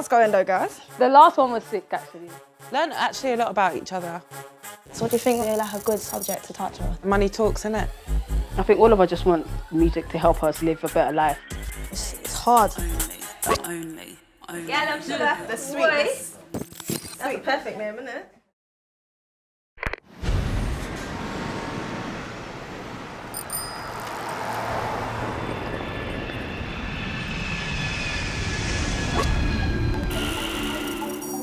that's going though, guys? The last one was sick, actually. Learn actually a lot about each other. So what do you think is like a good subject to touch on? Money talks, innit? I think all of us just want music to help us live a better life. It's hard. Only. Galdem, sugar, the sweetness. That's a perfect name, isn't it?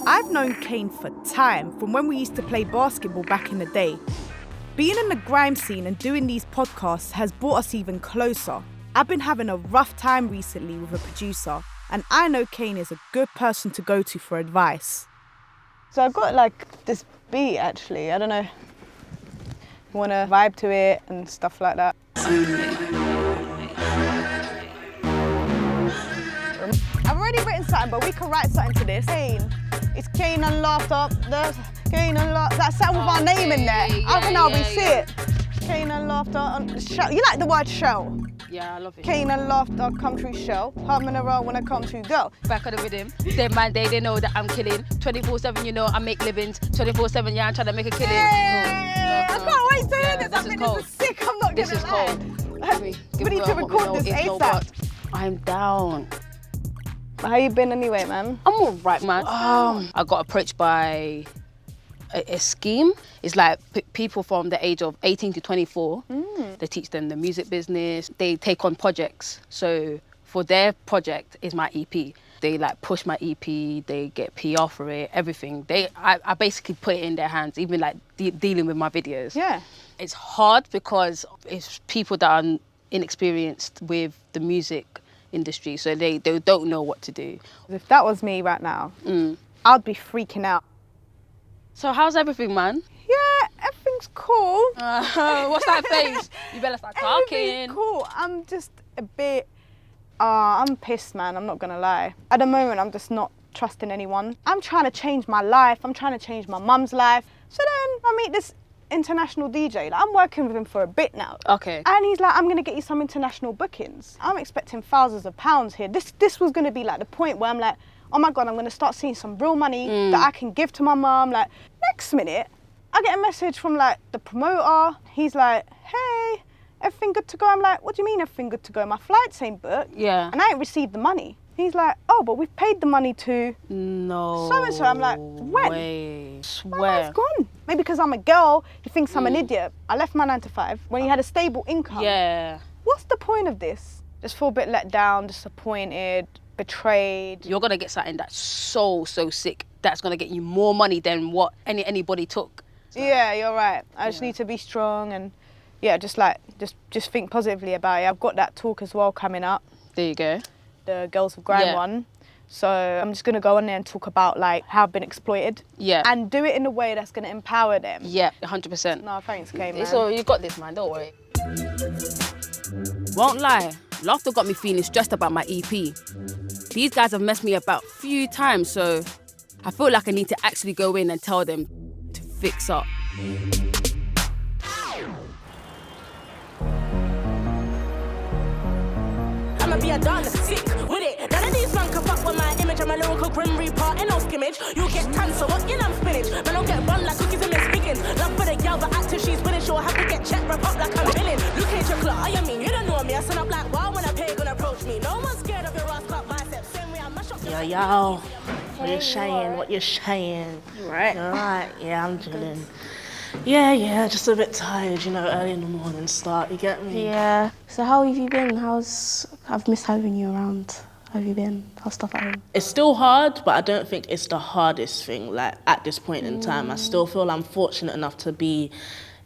I've known Kane for time, from when we used to play basketball back in the day. Being in the grime scene and doing these podcasts has brought us even closer. I've been having a rough time recently with a producer, and I know Kane is a good person to go to for advice. So I've got like this beat actually, I don't know. You wanna vibe to it and stuff like that. I've already written something, but we can write something to this. Kane. It's Kane and Laughter. Kane and Laughter. That's something with our name in there. I don't know, we see it. Kane and Laughter on shell. You like the word shell? Yeah, I love it. Kane and Laughter come through shell. Hard mineral when I come to go. Back on the rhythm. Them man, they know that I'm killing. 24/7, you know, I make livings. 24/7, yeah, I'm trying to make a killing. Hey, I can't wait to hear this. I think cold. this is sick. I'm not This gonna is lie. cold. We need to record this ASAP. I'm down. How you been anyway, man? I'm all right, man. I got approached by a scheme. It's like people from the age of 18 to 24. They teach them the music business. They take on projects. So for their project is my EP. They like push my EP. They get PR for it. Everything. I basically put it in their hands. Even like dealing with my videos. Yeah. It's hard because it's people that are inexperienced with the music industry, so they don't know what to do. If that was me right now, I'd be freaking out. So how's everything, man? Yeah, everything's cool. What's that face? You better start talking. Everything's cool. I'm just a bit, I'm pissed, man. I'm not gonna lie. At the moment, I'm just not trusting anyone. I'm trying to change my life. I'm trying to change my mum's life. So then I meet this international DJ. Like, I'm working with him for a bit now. Okay. And he's like, I'm gonna get you some international bookings. I'm expecting thousands of pounds here. This was gonna be like the point where I'm like, oh my God, I'm gonna start seeing some real money that I can give to my mum. Like, next minute, I get a message from like the promoter. He's like, hey, everything good to go? I'm like, what do you mean everything good to go? My flights ain't booked. Yeah. And I ain't received the money. He's like, oh, but we've paid the money to no so-and-so. I'm like, when? Way. My Swear. life's gone. Maybe because I'm a girl, he thinks I'm an idiot. I left my 9 to 5 when he had a stable income. Yeah. What's the point of this? Just feel a bit let down, disappointed, betrayed. You're gonna get something that's so sick. That's gonna get you more money than what anybody took. So. Yeah, you're right. I just need to be strong and just think positively about it. I've got that talk as well coming up. There you go. The Girls of Grime one. So I'm just gonna go on there and talk about like how I've been exploited. Yeah. And do it in a way that's gonna empower them. Yeah, 100%. No, thanks, Kay, man. It's all, you got this, man, don't worry. Won't lie, Laughter got me feeling stressed about my EP. These guys have messed me about a few times, so I feel like I need to actually go in and tell them to fix up. I'ma be a dog, sick with it. None of these man can fuck with my image. I'm a lyrical grim reaper and no skimmage. You get cancer, what in I'm spinach. Man, don't get run like cookies and Miss Pickens. Love for the girl, but active she's winning. She'll have to get checked, wrap up like I'm billing. Look at your claw, I mean, you don't know me. I stand up like wow when a pig gonna approach me. No one's scared of your ass cut biceps. Same way I mash up your Yo, what you saying? What you saying? You right? You alright? Yeah, I'm chilling. Yeah, just a bit tired, you know, early in the morning start, you get me? Yeah. So how have you been? I've missed having you around. How have you been? How's stuff at home? It's still hard, but I don't think it's the hardest thing, like, at this point in time. I still feel I'm fortunate enough to be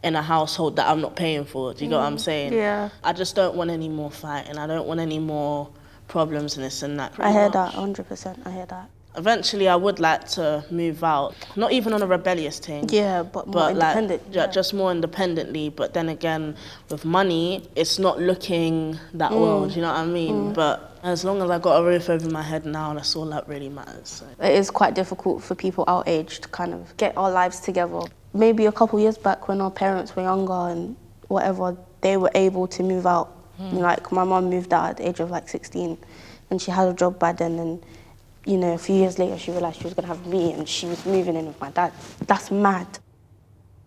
in a household that I'm not paying for, do you get what I'm saying? Yeah. I just don't want any more fighting, I don't want any more problems and this and that. I hear that, 100%, I hear that. Eventually, I would like to move out, not even on a rebellious thing. Yeah, but more independent. Like, just more independently. But then again, with money, it's not looking that well, do you know what I mean? But as long as I got a roof over my head now, that's all that really matters. So. It is quite difficult for people our age to kind of get our lives together. Maybe a couple years back when our parents were younger and whatever, they were able to move out. Like, my mum moved out at the age of like 16 and she had a job by then, and you know, a few years later she realised she was going to have me and she was moving in with my dad. That's mad.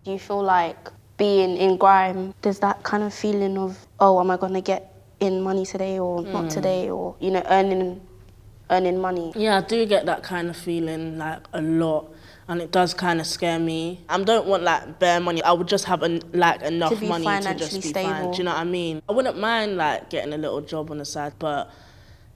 Do you feel like being in grime, there's that kind of feeling of, oh, am I going to get in money today or not today, or, you know, earning money? Yeah, I do get that kind of feeling, like, a lot. And it does kind of scare me. I don't want, like, bare money. I would just have, enough To be money to just financially be stable. fine. Do you know what I mean? I wouldn't mind, like, getting a little job on the side, but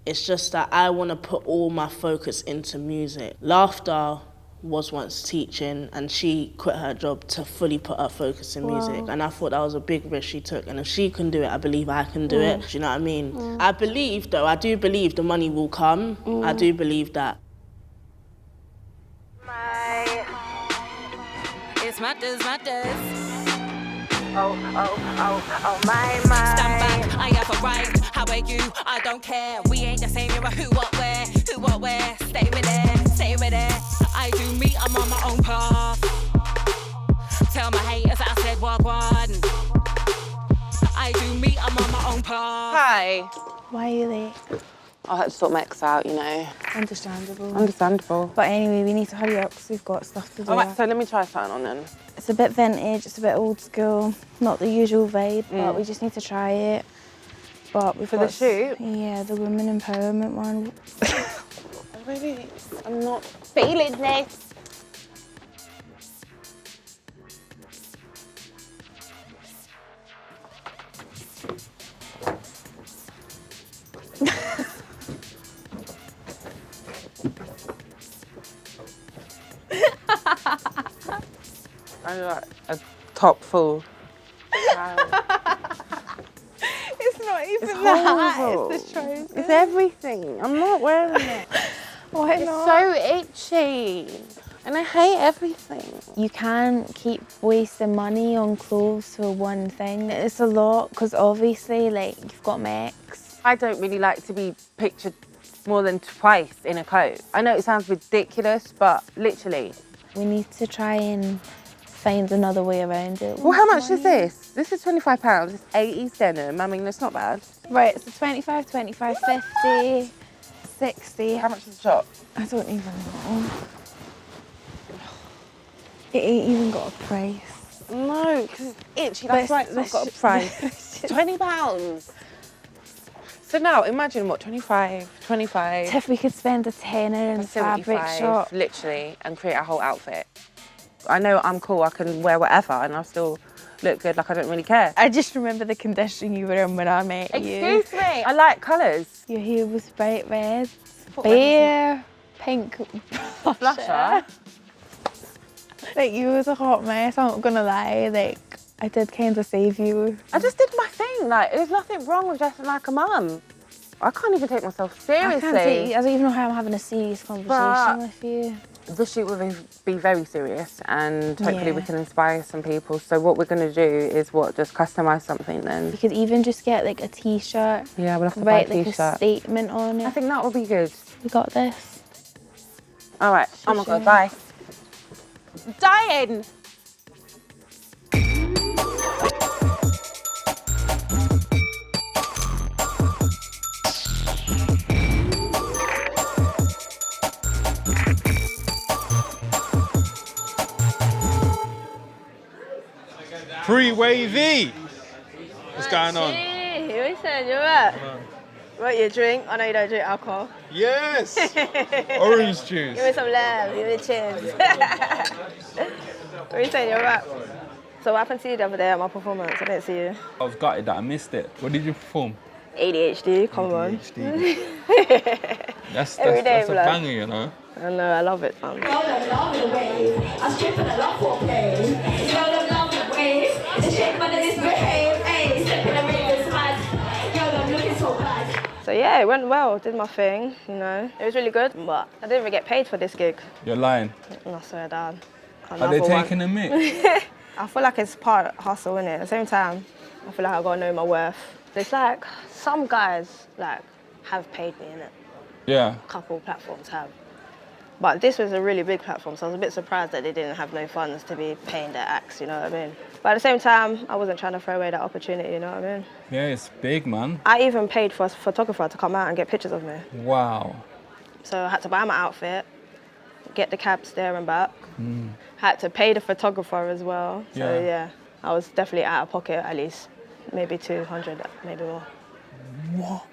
it's just that I want to put all my focus into music. Laughter was once teaching, and she quit her job to fully put her focus in music. And I thought that was a big risk she took. And if she can do it, I believe I can do it. Do you know what I mean? I do believe the money will come. I do believe that. It's matters. Oh, my. Stand back, I have a right. How are you? I don't care. We ain't the same, you're a who, what, where. Stay with it. I do me, I'm on my own path. Tell my haters that I said wagwan. I do me, I'm on my own path. Hi. Why are you late? I had to sort my ex out, you know. Understandable. But anyway, we need to hurry up because we've got stuff to do. All right, so let me try something on then. It's a bit vintage, it's a bit old school, not the usual vibe, but we just need to try it. But we've For got the shoot? Yeah, the women empowerment one. I'm not feeling this. I like a top full. It's not even It's that, horrible. it's the trousers. It's everything. I'm not wearing it. Why It's not? so itchy. And I hate everything. You can't keep wasting money on clothes for one thing. It's a lot, because obviously, like, you've got my ex. I don't really like to be pictured more than twice in a coat. I know it sounds ridiculous, but literally. We need to try and find another way around it. Well, how much is this? This is £25. It's 80s denim. I mean, that's not bad. Right, so 25, 50, 60. How much is the shop? I don't even know. It ain't even got a price. No, because it's itchy. That's right, it's not got a price. £20. So now, imagine what, 25. If we could spend a tenner in the fabric shop. Literally, and create a whole outfit. I know I'm cool, I can wear whatever, and I'll still look good, like I don't really care. I just remember the condition you were in when I met you. Excuse me, I like colours. Your hair was bright red, bare pink Blusher. Like, you was a hot mess, I'm not gonna lie. Like, I did kind of save you. I just did my thing, like, there's nothing wrong with dressing like a mum. I can't even take myself seriously. I don't even know how I'm having a serious conversation with you. The shoot will be very serious, and hopefully we can inspire some people. So what we're going to do is just customise something then. You could even just get like a t-shirt. Yeah, we'll have to buy a like t-shirt. A statement on it. I think that would be good. We got this. All right. Oh my God, bye. I'm dying. Pre-wavy. What's going on? Listen, you're right. What you drink? I know you don't drink alcohol. Yes. Orange juice. Give me some love. Give me cheers. What are you saying? You're right. So what happened to you the other day at my performance? I didn't see you. I was gutted that I missed it. What did you perform? ADHD. Come on. ADHD. That's Every day, a banger, you know. I know. I love it, man. So yeah, it went well, did my thing, you know. It was really good, but I didn't even get paid for this gig. You're lying. I swear down. Are they taking a mic? I feel like it's part hustle, innit? At the same time, I feel like I gotta know my worth. It's like, some guys, like, have paid me, innit? Yeah. A couple platforms have. But this was a really big platform, so I was a bit surprised that they didn't have no funds to be paying their acts, you know what I mean? But at the same time, I wasn't trying to throw away that opportunity, you know what I mean? Yeah, it's big, man. I even paid for a photographer to come out and get pictures of me. Wow. So I had to buy my outfit, get the cabs there and back. Had to pay the photographer as well. So yeah, I was definitely out of pocket at least maybe 200, maybe more. What?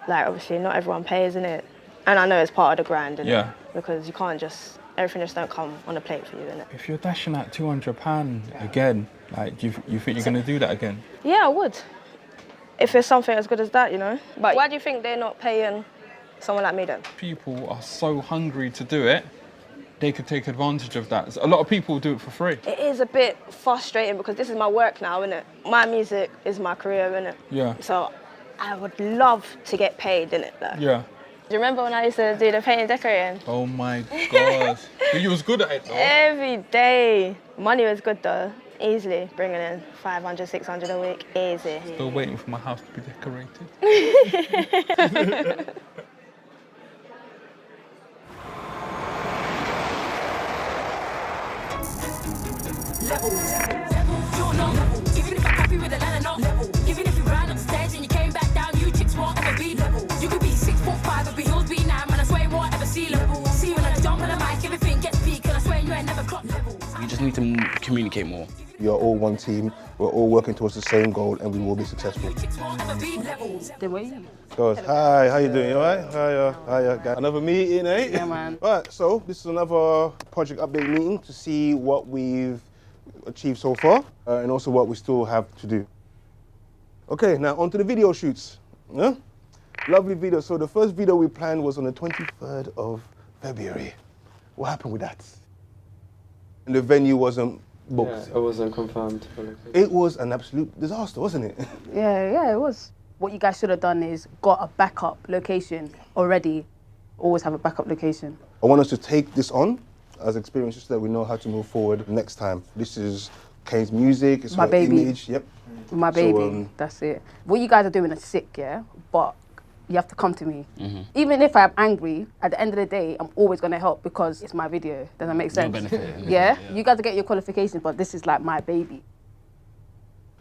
Like obviously not everyone pays, innit? And I know it's part of the grind, innit? Yeah. Because you can't just, everything just don't come on a plate for you, innit? If you're dashing out £200 again, like, do you think you're gonna do that again? Yeah, I would. If it's something as good as that, you know? But why do you think they're not paying someone like me then? People are so hungry to do it, they could take advantage of that. A lot of people do it for free. It is a bit frustrating because this is my work now, innit? My music is my career, innit? Yeah. So I would love to get paid, innit? Like, Yeah. do you remember when I used to do the painting and decorating? Oh my God. But you was good at it though. Every day. Money was good though. Easily bringing in 500, 600 a week. Easy. Still waiting for my house to be decorated. Even if I'm happy with the line, not level. Even if you ran upstairs and you came back down, you chicks won't ever be level. You could be 6'5", but be heels be 9, man. I swear you won't ever see level. See when I jump on the mic, everything gets peak, and I swear you ain't never clocked level. We just need to communicate more. We are all one team, we're all working towards the same goal, and we will be successful. Girls, hi, how you doing? You alright? Hiya. Got another meeting, eh? Yeah, man. Right, so this is another project update meeting to see what we've achieved so far, and also what we still have to do. Okay, now on to the video shoots. Yeah? Lovely video. So the first video we planned was on the 23rd of February. What happened with that? And the venue wasn't booked. Yeah, it wasn't confirmed. It was an absolute disaster, wasn't it? Yeah, it was. What you guys should have done is got a backup location already. Always have a backup location. I want us to take this on as experience so that we know how to move forward next time. This is Kane's music, it's My her baby. image. Yep. My baby, that's it. What you guys are doing is sick, yeah? But you have to come to me. Even if I'm angry, at the end of the day, I'm always gonna help because it's my video. Does that make sense? benefit. Yeah? You guys are getting your qualifications, but this is like my baby.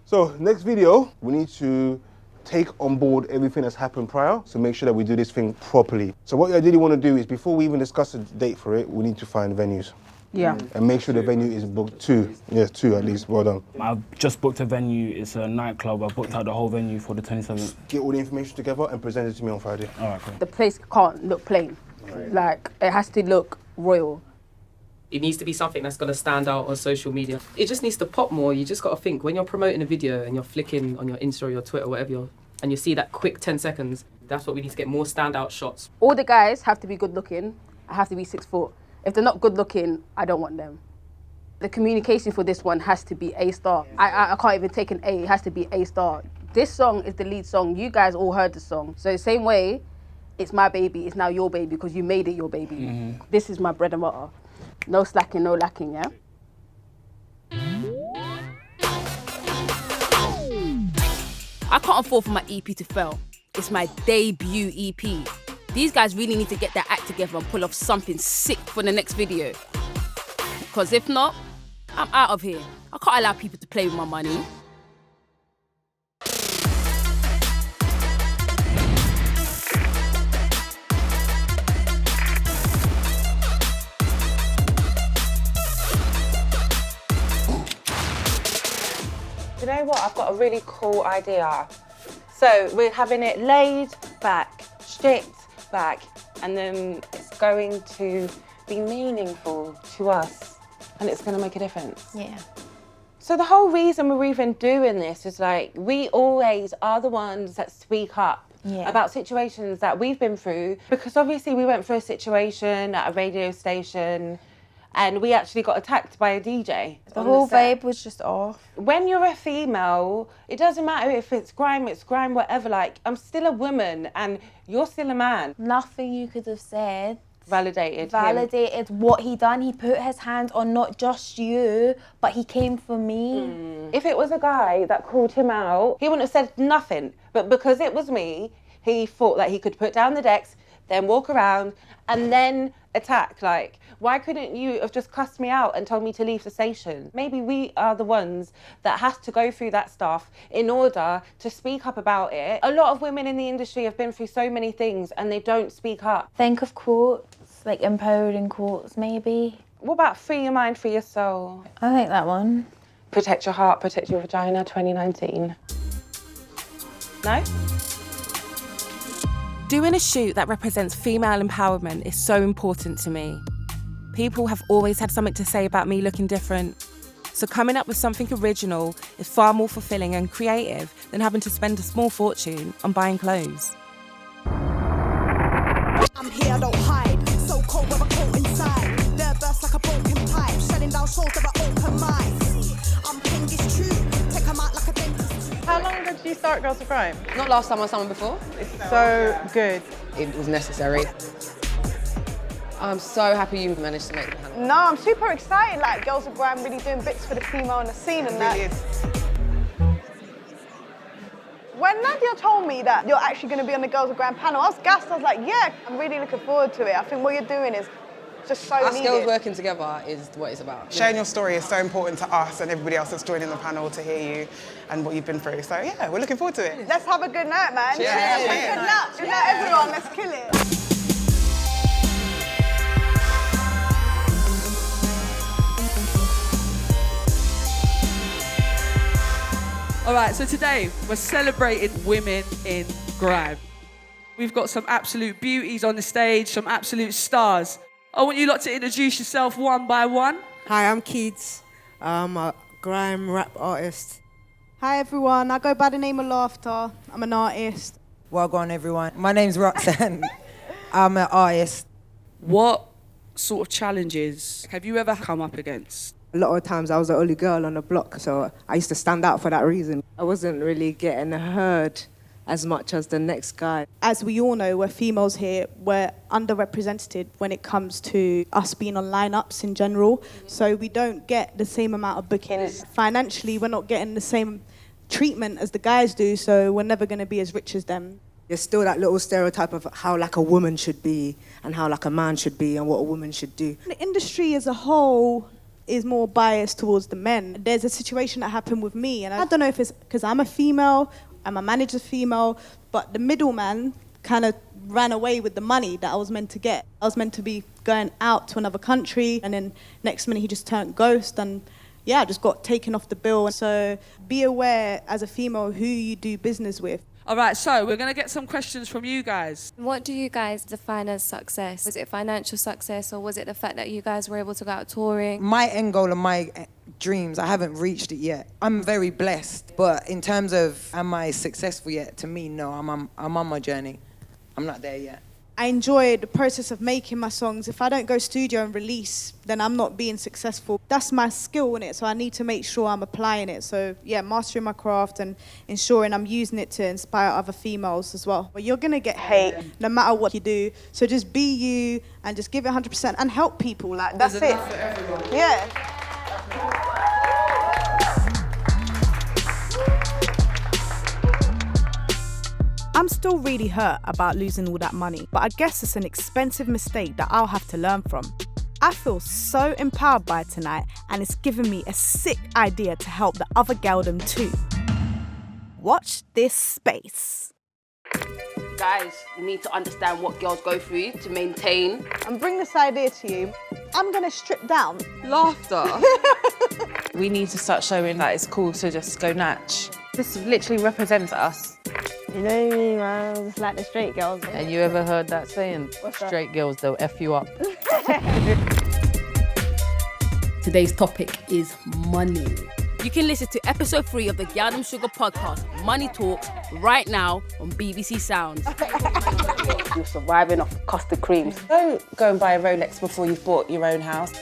So next video, we need to take on board everything that's happened prior, so make sure that we do this thing properly. So what I really want to do is, before we even discuss a date for it, we need to find venues. Yeah. And make sure the venue is booked two. Yeah, two at least, well done. I've just booked a venue, it's a nightclub. I've booked out the whole venue for the 27th. Get all the information together and present it to me on Friday. All right, cool. The place can't look plain. Like, it has to look royal. It needs to be something that's going to stand out on social media. It just needs to pop more. You just got to think, when you're promoting a video and you're flicking on your Insta or your Twitter, whatever, and you see that quick 10 seconds, that's what we need to get, more standout shots. All the guys have to be good looking. I have to be 6 foot. If they're not good looking, I don't want them. The communication for this one has to be A star. I can't even take an A, it has to be A star. This song is the lead song. You guys all heard the song. So the same way, it's my baby, it's now your baby because you made it your baby. This is my bread and butter. No slacking, no lacking, yeah? I can't afford for my EP to fail. It's my debut EP. These guys really need to get their act together and pull off something sick for the next video. Because if not, I'm out of here. I can't allow people to play with my money. You know what? I've got a really cool idea. So we're having it laid back, stripped back, and then it's going to be meaningful to us, and it's going to make a difference. Yeah. So the whole reason we're even doing this is like, we always are the ones that speak up about situations that we've been through, because obviously we went through a situation at a radio station and we actually got attacked by a DJ. The whole vibe was just off. When you're a female, it doesn't matter if it's grime, whatever, like, I'm still a woman and you're still a man. Nothing you could have said validated what he done. He put his hand on not just you, but he came for me. If it was a guy that called him out, he wouldn't have said nothing. But because it was me, he thought that he could put down the decks, then walk around and then attack. Like, Why couldn't you have just cussed me out and told me to leave the station? Maybe we are the ones that has to go through that stuff in order to speak up about it. A lot of women in the industry have been through so many things and they don't speak up. Think of courts, like empowering courts, maybe. What about free your mind, free your soul? I think that one. Protect your heart, protect your vagina, 2019. No? Doing a shoot that represents female empowerment is so important to me. People have always had something to say about me looking different. So coming up with something original is far more fulfilling and creative than having to spend a small fortune on buying clothes. I'm here, don't hide. So cold with a coat inside. Their burst like a broken pipe. Shutting down shows that are open minds. I'm king, it's true. Take 'em out like a dentist. How long ago did you start Girls of Grime? Not last summer, summer before. It's so good. It was necessary. I'm so happy you managed to make it happen. No, I'm super excited. Like, Girls of Grime really doing bits for the female in the scene and that. When Nadia told me that you're actually going to be on the Girls of Grime panel, I was gassed. I was like, yeah, I'm really looking forward to it. I think what you're doing is just so Us needed. girls working together is what it's about. Sharing your story is so important to us and everybody else that's joining the panel to hear you and what you've been through. So yeah, we're looking forward to it. Let's have a good night, man. Cheers. Have a Cheers. good night. Good night, everyone. Let's kill it. All right, so today we're celebrating women in grime. We've got some absolute beauties on the stage, some absolute stars. I want you lot to introduce yourself one by one. Hi, I'm Keats. I'm a grime rap artist. Hi everyone, I go by the name of Laughter. I'm an artist. Well gone, everyone. My name's Roxanne. I'm an artist. What sort of challenges have you ever come up against? A lot of times I was the only girl on the block, so I used to stand out for that reason. I wasn't really getting heard as much as the next guy. As we all know, we're females here, we're underrepresented when it comes to us being on lineups in general. So we don't get the same amount of bookings. Financially, we're not getting the same treatment as the guys do, so we're never going to be as rich as them. There's still that little stereotype of how like a woman should be and how like a man should be and what a woman should do. The industry as a whole is more biased towards the men. There's a situation that happened with me, and I don't know if it's because I'm a female and my manager's female, but the middleman kind of ran away with the money that I was meant to get. I was meant to be going out to another country, and then next minute he just turned ghost, and yeah, I just got taken off the bill. So be aware as a female who you do business with. All right, so we're going to get some questions from you guys. What do you guys define as success? Was it financial success, or was it the fact that you guys were able to go out touring? My end goal and my dreams, I haven't reached it yet. I'm very blessed, but in terms of am I successful yet, to me, no, I'm on my journey. I'm not there yet. I enjoy the process of making my songs. If I don't go studio and release, then I'm not being successful. That's my skill in it, so I need to make sure I'm applying it. So yeah, mastering my craft and ensuring I'm using it to inspire other females as well. But you're gonna get hate no matter what you do. So just be you and just give it 100% and help people. Like that's it. For everyone. Yeah. I'm still really hurt about losing all that money, but I guess it's an expensive mistake that I'll have to learn from. I feel so empowered by it tonight, and it's given me a sick idea to help the other Galdem too. Watch this space. Guys, you need to understand what girls go through to maintain. And bring this idea to you. I'm gonna strip down. Laughter. We need to start showing that it's cool to just go natch. This literally represents us. You know what I mean, man? I just like the straight girls. And you ever heard that saying? What's that? Straight girls, they'll F you up. Today's topic is money. You can listen to episode 3 of the Galdem Sugar podcast, Money Talks, right now on BBC Sounds. You're surviving off custard creams. Don't go and buy a Rolex before you've bought your own house.